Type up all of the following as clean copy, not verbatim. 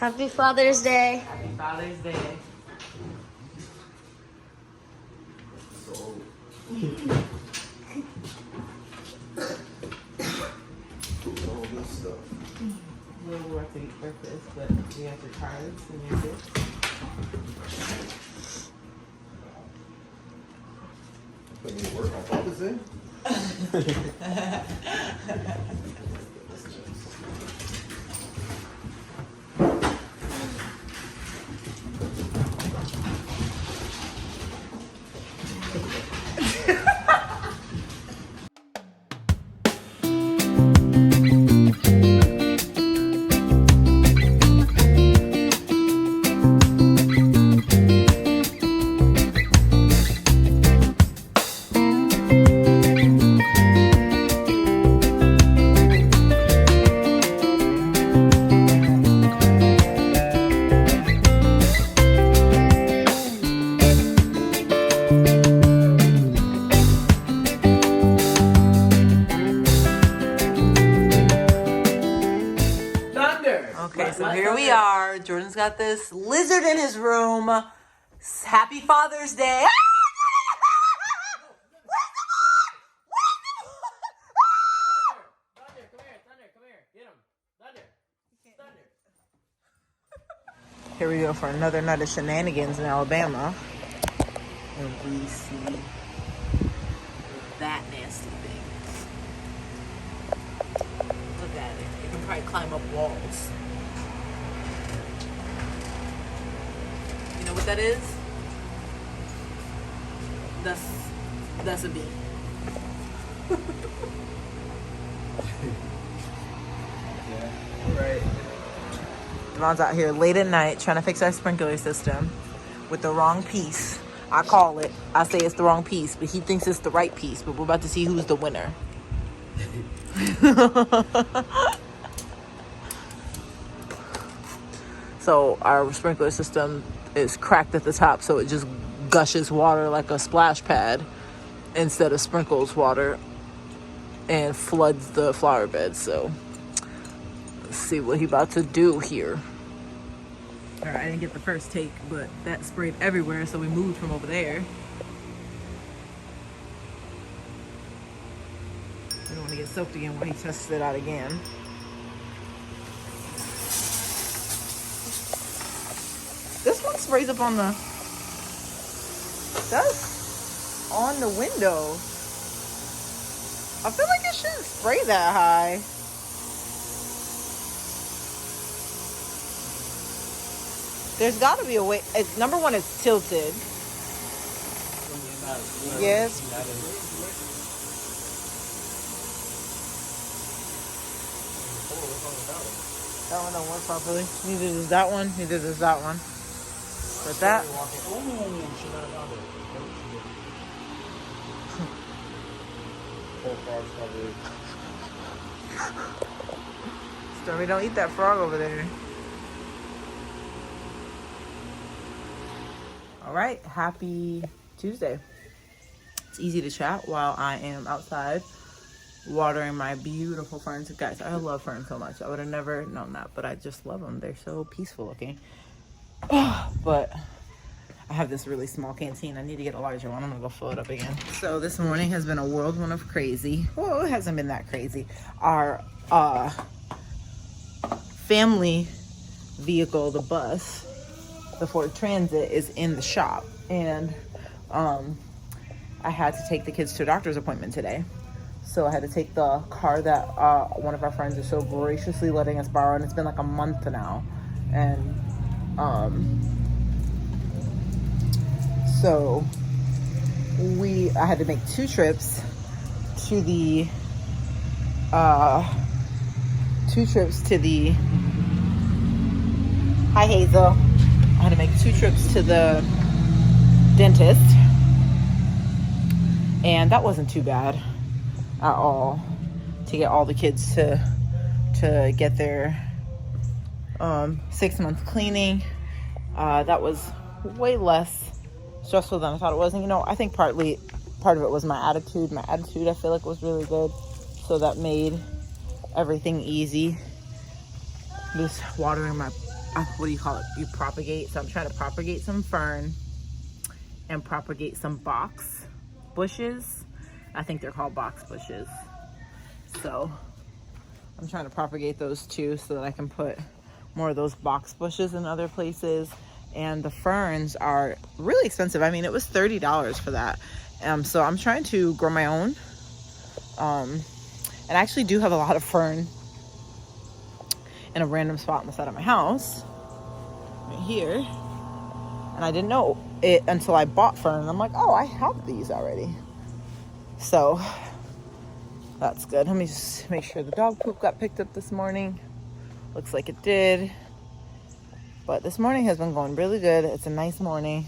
Happy Father's Day. Happy Father's Day. All this stuff. We'll work to eat breakfast, but we have the cards and your gifts. Put me to work on Father's Day? Okay, so here we are. Jordan's got this lizard in his room. Happy Father's Day. Here we go for another night of shenanigans in Alabama. And we see that nasty thing. Look at it. It can probably climb up walls. You know what that is? That's a bee. Yeah. All right. Devon's out here late at night trying to fix our sprinkler system with the wrong piece. I call it. I say it's the wrong piece, but he thinks it's the right piece. But we're about to see who's the winner. So our sprinkler system is cracked at the top, so it just gushes water like a splash pad instead of sprinkles water and floods the flower bed. So let's see what he about to do here. All right, I didn't get the first take, but that sprayed everywhere, so we moved from over there. We don't want to get soaked again when he tests it out again. This one sprays up on the... That's on the window. I feel like it shouldn't spray that high. There's got to be a way. Number one, it's tilted. Yes. That one don't work properly. Neither does that one. Neither does that one. But that. Stormy, don't eat that frog over there. All right, happy Tuesday. It's easy to chat while I am outside watering my beautiful ferns. Guys, I love ferns so much. I would have never known that, but I just love them. They're so peaceful looking. But I have this really small canteen. I need to get a larger one. I'm gonna go fill it up again. So this morning has been a whirlwind of crazy. Well, it hasn't been that crazy. Our family vehicle, the bus, the Ford Transit, is in the shop, and I had to take the kids to a doctor's appointment today. So I had to take the car that one of our friends is so graciously letting us borrow, and it's been like a month now. And so I had to make 2 trips to the Hi Hazel. I had to make 2 trips to the dentist, and that wasn't too bad at all, to get all the kids to get their 6-month cleaning. That was way less stressful than I thought it was. And you know, I think part of it was my attitude. My attitude, I feel like, was really good, so that made everything easy. Just watering my what do you call it? You propagate. So I'm trying to propagate some fern and propagate some box bushes. I think they're called box bushes. So I'm trying to propagate those too so that I can put more of those box bushes in other places. And the ferns are really expensive. I mean, it was $30 for that. So I'm trying to grow my own. And I actually do have a lot of fern in a random spot on the side of my house, right here. And I didn't know it until I bought fern. And I'm like, oh, I have these already. So that's good. Let me just make sure the dog poop got picked up this morning. Looks like it did. But this morning has been going really good. It's a nice morning.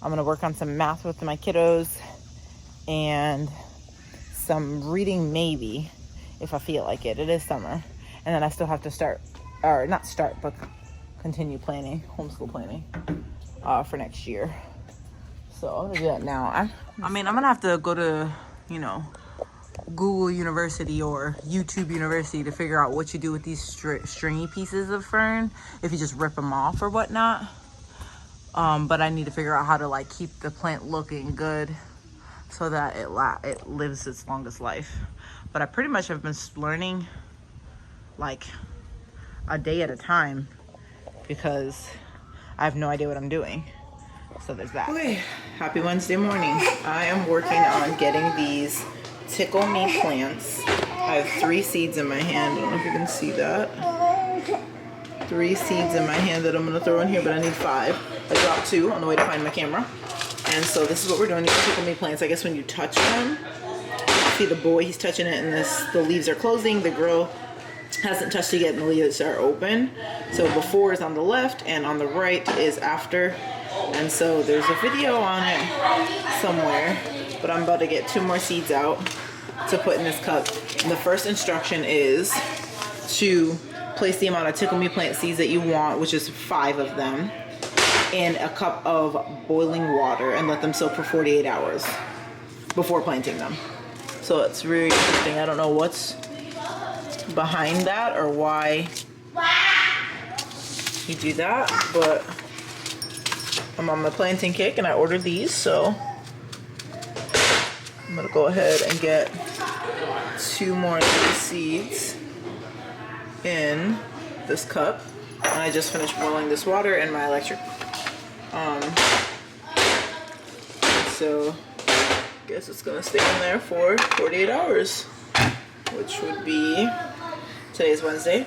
I'm gonna work on some math with my kiddos and some reading maybe, if I feel like it. It is summer. And then I still have to start, or not start, but continue planning, homeschool planning for next year. So I'm gonna do that now. I mean, I'm gonna have to go to, you know, Google University or YouTube University to figure out what you do with these stringy pieces of fern, if you just rip them off or whatnot. But I need to figure out how to like keep the plant looking good so that it lives its longest life. But I pretty much have been learning like a day at a time because I have no idea what I'm doing. So there's that. Okay, happy Wednesday morning. I am working on getting these Tickle Me plants. I have 3 seeds in my hand. I don't know if you can see that. 3 seeds in my hand that I'm gonna throw in here, but I need 5. I dropped 2 on the way to find my camera. And so this is what we're doing. These Tickle Me plants, I guess when you touch them, see the boy, he's touching it and the leaves are closing. The girl hasn't touched it yet and the leaves are open. So before is on the left and on the right is after. And so there's a video on it somewhere, but I'm about to get 2 more seeds out to put in this cup. And the first instruction is to place the amount of Tickle Me plant seeds that you want, which is 5 of them, in a cup of boiling water and let them soak for 48 hours before planting them. So it's really interesting. I don't know what's behind that or why you do that, but I'm on my planting kick and I ordered these, so I'm gonna go ahead and get 2 more of these seeds in this cup. And I just finished boiling this water in my electric. So I guess it's gonna stay in there for 48 hours, which would be, today's Wednesday,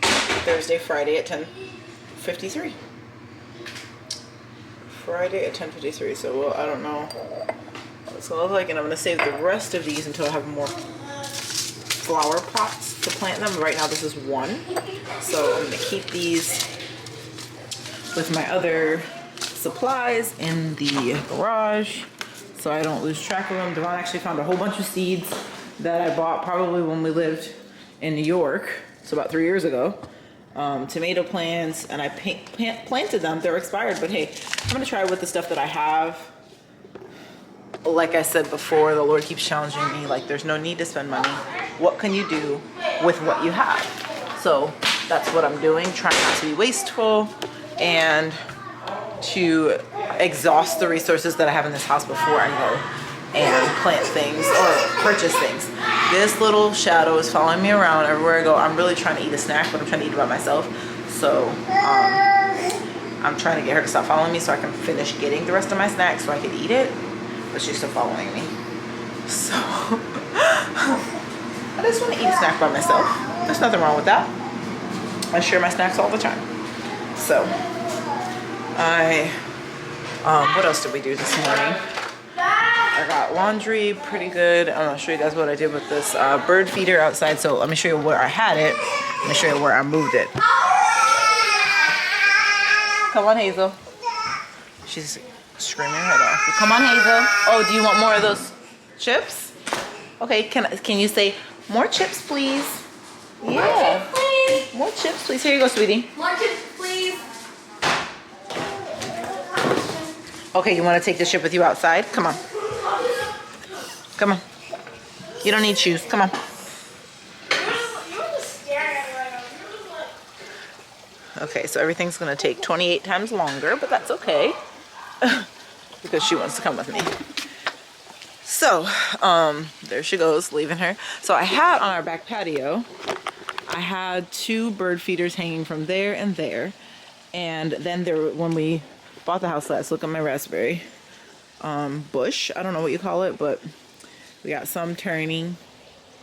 Thursday, Friday at 10:53. Friday at 10:53. So well, I don't know what it's gonna look like, and I'm gonna save the rest of these until I have more flower pots to plant them. Right now this is 1, so I'm gonna keep these with my other supplies in the garage so I don't lose track of them. Devon actually found a whole bunch of seeds that I bought probably when we lived in New York, so about 3 years ago. Tomato plants, and I planted them. They're expired, but hey, I'm gonna try with the stuff that I have. Like I said before, the Lord keeps challenging me, like there's no need to spend money. What can you do with what you have? So that's what I'm doing, trying not to be wasteful and to exhaust the resources that I have in this house before I go and plant things or purchase things. This little shadow is following me around everywhere I go. I'm really trying to eat a snack, but I'm trying to eat it by myself. So I'm trying to get her to stop following me so I can finish getting the rest of my snack so I can eat it, but she's still following me. So I just want to eat a snack by myself. There's nothing wrong with that. I share my snacks all the time. So what else did we do this morning? I got laundry pretty good. I'm gonna show you guys what I did with this bird feeder outside. So let me show you where I had it. Let me show you where I moved it. Come on, Hazel. She's screaming her head off. Come on, Hazel. Oh, do you want more of those chips? Okay, can you say more chips, please? Yeah. More chips, please. More chips, please. Here you go, sweetie. More chips, please. Okay, you want to take the chip with you outside? Come on. Come on. You don't need shoes. Come on. Okay, so everything's gonna take 28 times longer, but that's okay because she wants to come with me. So, there she goes, leaving her. So I had on our back patio, I had 2 bird feeders hanging from there and there. And then when we bought the house last, look at my raspberry bush. I don't know what you call it, but we got some turning,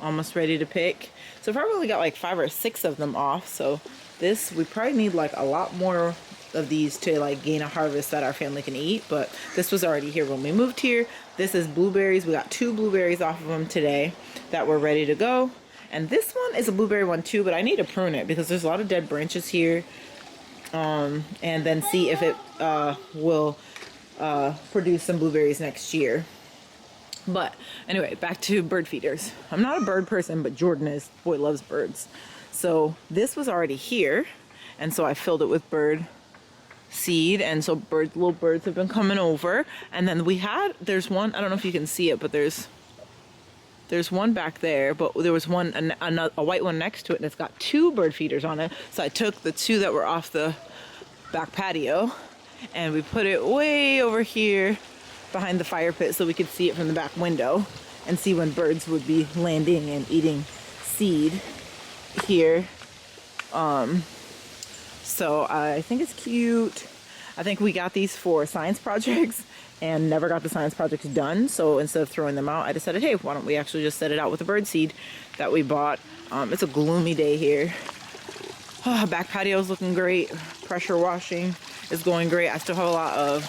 almost ready to pick. So probably only got like 5 or 6 of them off. So this, we probably need like a lot more of these to like gain a harvest that our family can eat. But this was already here when we moved here. This is blueberries. We got 2 blueberries off of them today that were ready to go. And this one is a blueberry one too, but I need to prune it because there's a lot of dead branches here. And then see if it will produce some blueberries next year. But anyway, back to bird feeders. I'm not a bird person, but Jordan is. Boy loves birds. So this was already here, and so I filled it with bird seed, and so little birds have been coming over. And then there's one, I don't know if you can see it, but there's one back there, but there was one, a white one next to it, and it's got 2 bird feeders on it. So I took the 2 that were off the back patio, and we put it way over here behind the fire pit so we could see it from the back window and see when birds would be landing and eating seed here. So I think it's cute. I think we got these for science projects and never got the science projects done. So instead of throwing them out, I decided, hey, why don't we actually just set it out with the bird seed that we bought. It's a gloomy day here. Back patio is looking great. Pressure washing is going great. I still have a lot of,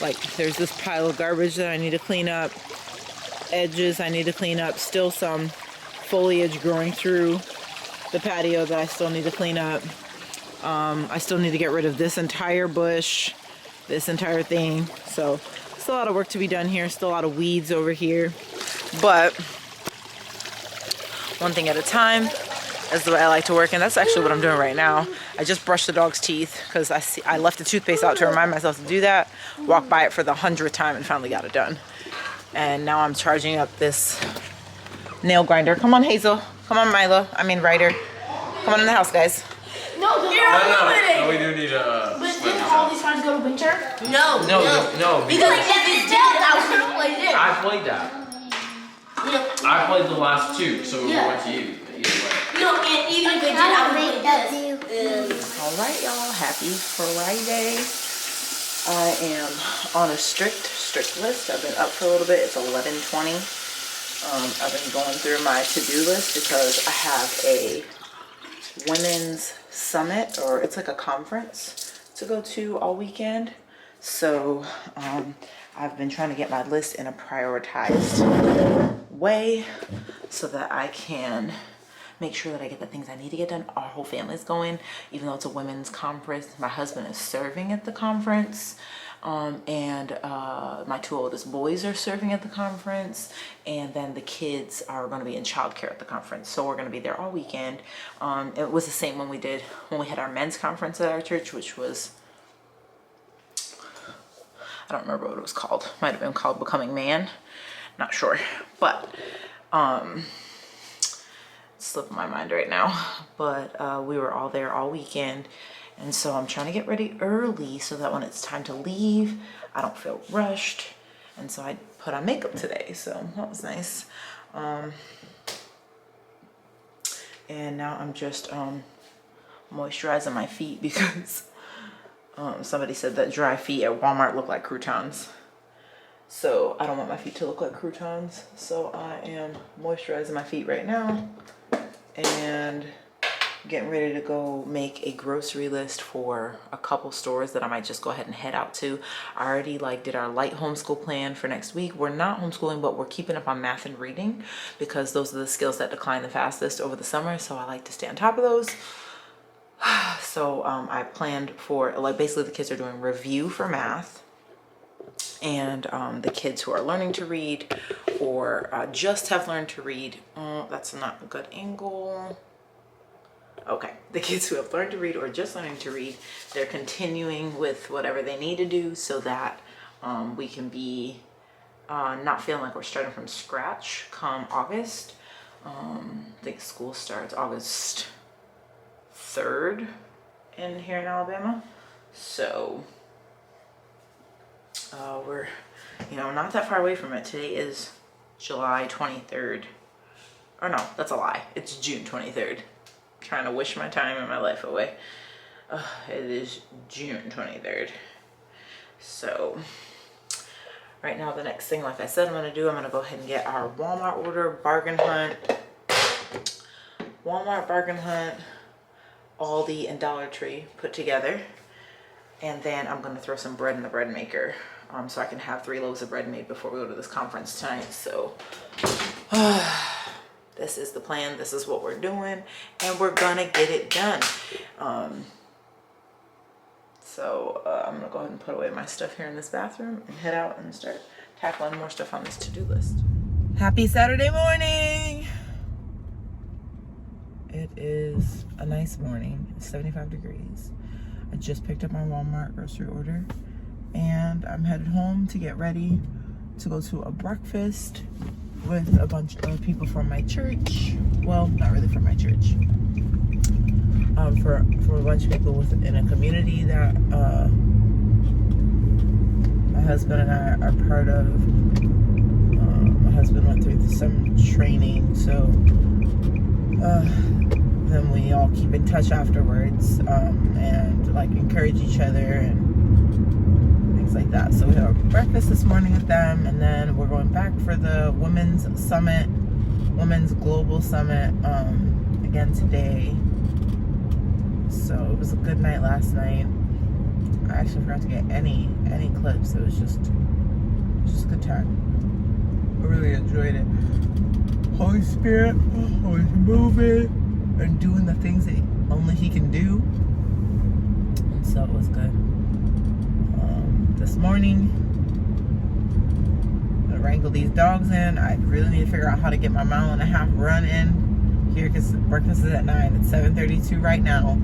like, there's this pile of garbage that I need to clean up. Edges I need to clean up. Still some foliage growing through the patio that I still need to clean up. I still need to get rid of this entire bush, this entire thing. So still a lot of work to be done here. Still a lot of weeds over here. But one thing at a time is the way I like to work, and that's actually what I'm doing right now. I just brushed the dog's teeth because I left the toothpaste out to remind myself to do that. Walked by it for the 100th time and finally got it done. And now I'm charging up this nail grinder. Come on, Hazel. Come on, Milo. I mean, Ryder. Come on in the house, guys. No, No, we do need a. But didn't all these times go to winter? No. Because if it's dead, I was gonna play this. I played that. I played the last 2, so we went to you. Either way. And even if it did, I would play this. All right, y'all. Happy Friday. I am on a strict list. I've been up for a little bit. It's 11:20. I've been going through my to-do list because I have a women's summit, or it's like a conference to go to all weekend. So I've been trying to get my list in a prioritized way so that I can make sure that I get the things I need to get done. Our whole family's going, even though it's a women's conference. My husband is serving at the conference, and my 2 oldest boys are serving at the conference, and then the kids are going to be in childcare at the conference. So we're going to be there all weekend. It was the same when we had our men's conference at our church, which was, I don't remember what it was called. Might have been called Becoming Man. Not sure, but slipping my mind right now. But we were all there all weekend, and so I'm trying to get ready early so that when it's time to leave, I don't feel rushed. And so I put on makeup today, so that was nice. And now I'm just moisturizing my feet because somebody said that dry feet at Walmart look like croutons. So I don't want my feet to look like croutons. So I am moisturizing my feet right now and getting ready to go make a grocery list for a couple stores that I might just go ahead and head out to. I already did our light homeschool plan for next week. We're not homeschooling, but we're keeping up on math and reading because those are the skills that decline the fastest over the summer. So I like to stay on top of those. So I planned for, basically the kids are doing review for math, and the kids who are learning to read or just have learned to read. Oh, that's not a good angle. Okay, the kids who have learned to read or just learning to read, they're continuing with whatever they need to do so that we can be not feeling like we're starting from scratch come August. I think school starts August 3rd, here in Alabama. So we're, you know, not that far away from it. Today is July 23rd. Or no, that's a lie. It's June 23rd. Trying to wish my time and my life away. It is June 23rd. So right now, the next thing, like I said, I'm going to do, I'm going to go ahead and get our Walmart order, bargain hunt, Aldi, and Dollar Tree put together. And then I'm going to throw some bread in the bread maker so I can have 3 loaves of bread made before we go to this conference tonight. So this is the plan. This is what we're doing. And we're going to get it done. So I'm going to go ahead and put away my stuff here in this bathroom and head out and start tackling more stuff on this to-do list. Happy Saturday morning! It is a nice morning. It's 75 degrees. I just picked up my Walmart grocery order and I'm headed home to get ready to go to a breakfast with a bunch of people from my church. Well, not really from my church. For a bunch of people in a community that my husband and I are part of. My husband went through some training, so then we all keep in touch afterwards and like encourage each other and things like that. So we have breakfast this morning with them, and then we're going back for the Women's Global Summit again today. So it was a good night last night. I actually forgot to get any clips. It was just a good time. I really enjoyed it. Holy Spirit was moving and doing the things that only He can do. And so it was good. This morning, I'm gonna wrangle these dogs in. I really need to figure out how to get my 1.5 mile run in here because breakfast is at 9. It's 7:32 right now.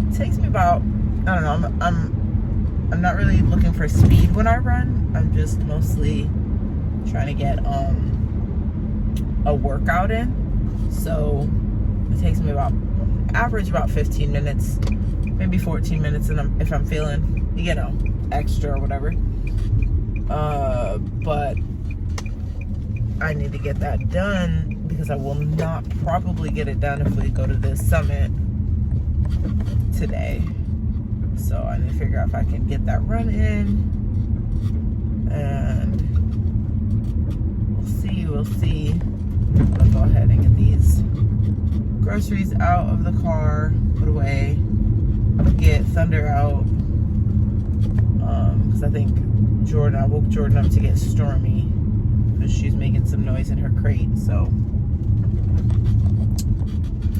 It takes me about, I don't know, I'm not really looking for speed when I run. I'm just mostly trying to get a workout in. So it takes me about average about 15 minutes, maybe 14 minutes, and if I'm feeling, you know, extra or whatever. But I need to get that done because I will not probably get it done if we go to this summit today. So I need to figure out if I can get that run in, and we'll see. I'll go ahead and get these groceries out of the car, put away, get Thunder out, because I think I woke Jordan up to get Stormy because she's making some noise in her crate. So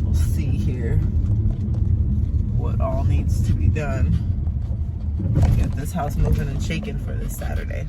we'll see here what all needs to be done to get this house moving and shaking for this Saturday.